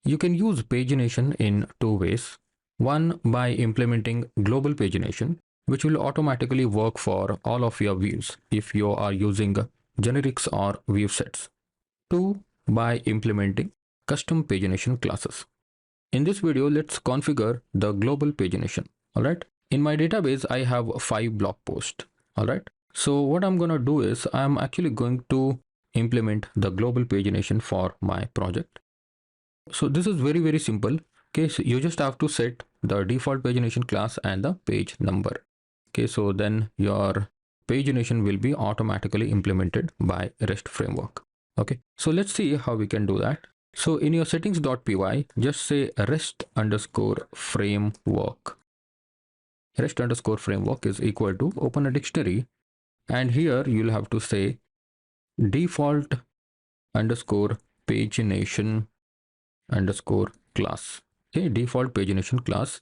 You can use pagination in two ways. One, by implementing global pagination, which will automatically work for all of your views if you are using generics or view sets. Two, by implementing custom pagination classes. In this video, let's configure the global pagination. All right. In my database, I have 5 blog posts. All right. So what I'm going to do is I'm actually going to implement the global pagination for my project. So this is very, very simple. Okay. So you just have to set the default pagination class and the page number. Okay. So then your pagination will be automatically implemented by REST framework. Okay. So let's see how we can do that. So in your settings.py, just say REST underscore framework. REST underscore framework is equal to open a dictionary, and here you'll have to say default underscore pagination underscore class. Okay, default pagination class,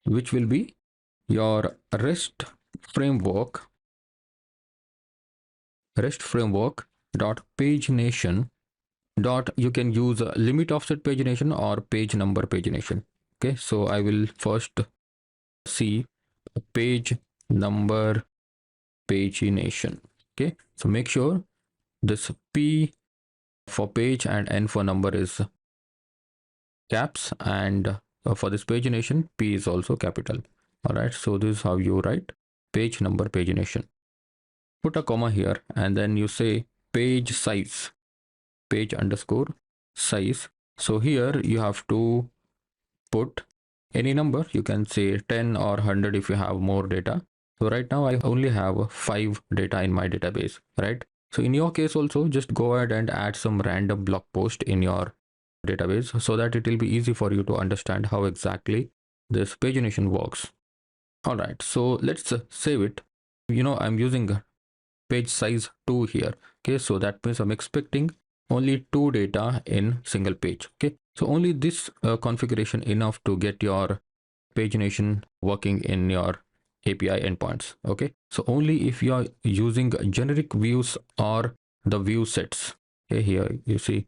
which will be your REST framework dot pagination dot, you can use limit offset pagination or page number pagination. Okay, so I will first see page number pagination. Okay, so make sure this P for page and N for number is caps, and for this pagination P is also capital. All right, so this is how you write page number pagination. Put a comma here, and then you say page size, page underscore size. So here you have to put any number. You can say 10 or 100 if you have more data. So right now I only have 5 data in my database, right? So in your case also, just go ahead and add some random blog post in your database so that it will be easy for you to understand how exactly this pagination works. All right, so let's save it. I'm using page size 2 here. Okay, so that means I'm expecting only 2 data in single page. Okay, so only this configuration enough to get your pagination working in your API endpoints. Okay, so only if you are using generic views or the view sets. Okay, here you see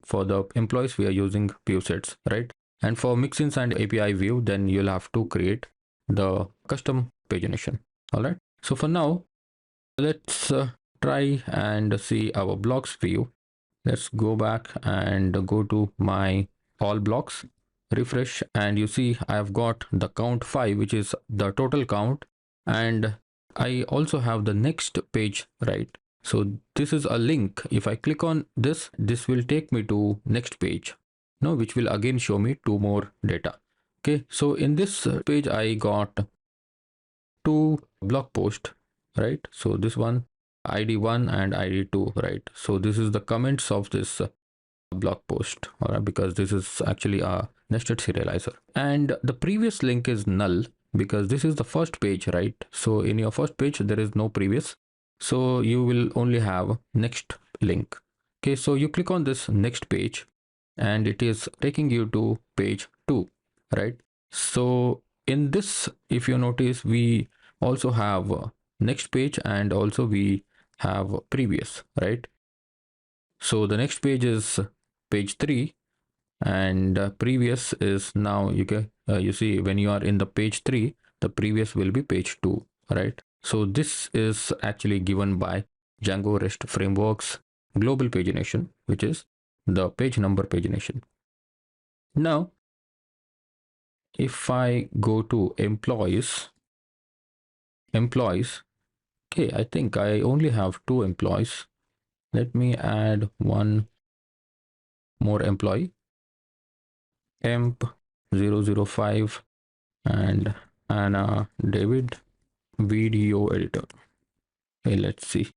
for the employees we are using view sets, right? And for mixins and API view, then you'll have to create the custom pagination. All right, so for now, let's try and see our blocks view. Let's go back and go to my all blocks, refresh, and you see I've got the count 5, which is the total count, and I also have the next page, right? So this is a link. If I click on this, this will take me to next page, which will again show me 2 more data. Okay, so in this page I got 2 blog posts, right? So this one ID1 and ID2, right? So this is the comments of this blog post, all right, because this is actually a nested serializer, and the previous link is null because this is the first page, right? So in your first page there is no previous, so you will only have next link. Okay, so you click on this next page and it is taking you to page 2, right? So in this, if you notice, we also have next page and also we have previous, right? So the next page is page 3 and previous is, now you see when you are in the page 3, the previous will be page 2, right? So this is actually given by Django REST Framework's global pagination, which is the page number pagination. Now, if I go to employees, okay, I think I only have 2 employees. Let me add one more employee, emp 005 and Anna David, video editor. Okay, let's see,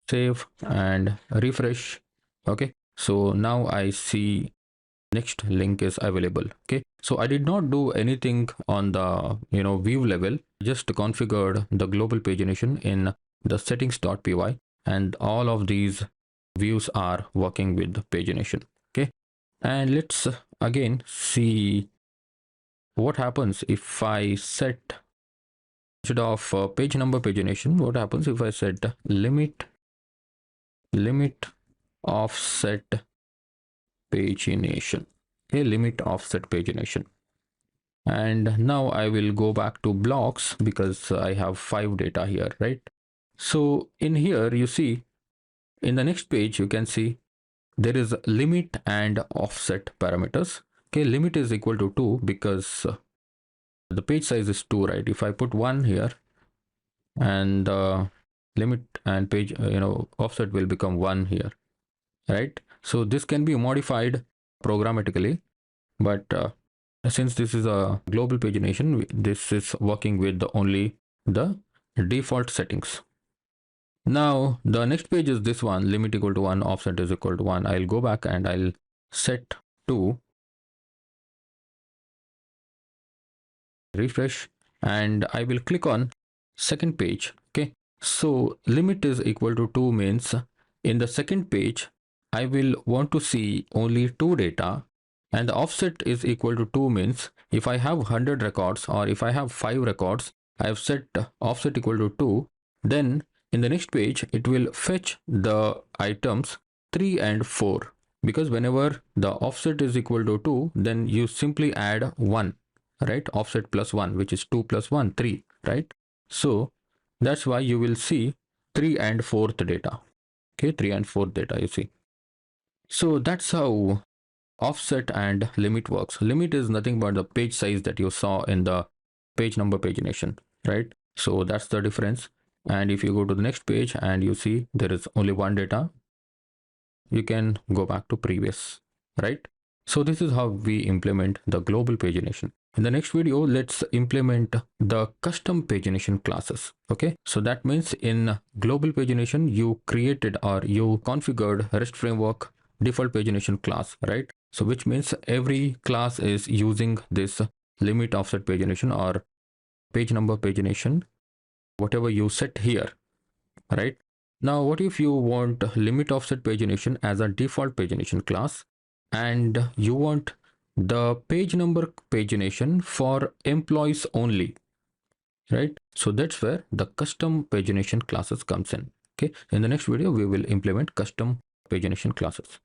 save and refresh. Okay, so now I see next link is available. Okay, so I did not do anything on the view level, just configured the global pagination in the settings.py, and all of these views are working with the pagination. Okay, and let's again see what happens if I set, instead of page number pagination, what happens if I set limit offset pagination. a limit offset pagination. And now I will go back to blocks because I have 5 data here, right? So in here, you see in the next page, you can see there is limit and offset parameters. Okay, limit is equal to 2 because the page size is 2, right? If I put 1 here, and limit and page, offset will become 1 here, right? So this can be modified programmatically, but since this is a global pagination, this is working with only the default settings. Now the next page is this one, limit equal to 1, offset is equal to 1. I'll go back and I'll set to refresh, and I will click on second page. Okay, so limit is equal to 2 means in the second page I will want to see only 2 data, and the offset is equal to 2 means if I have 100 records or if I have 5 records, I have set offset equal to 2. Then in the next page it will fetch the items 3 and 4, because whenever the offset is equal to 2, then you simply add 1, right? Offset plus 1, which is 2 plus 1, 3, right? So that's why you will see 3 and 4th data. Okay, 3 and 4th data, you see. So that's how offset and limit works. Limit is nothing but the page size that you saw in the page number pagination, right? So that's the difference. And if you go to the next page and you see there is only 1 data, you can go back to previous, right? So this is how we implement the global pagination. In the next video, let's implement the custom pagination classes. Okay, so that means in global pagination, you created or you configured REST framework default pagination class, right? So which means every class is using this limit offset pagination or page number pagination, whatever you set here, right? Now, what if you want limit offset pagination as a default pagination class, and you want the page number pagination for employees only, right? So that's where the custom pagination classes comes in. Okay, in the next video we will implement custom pagination classes.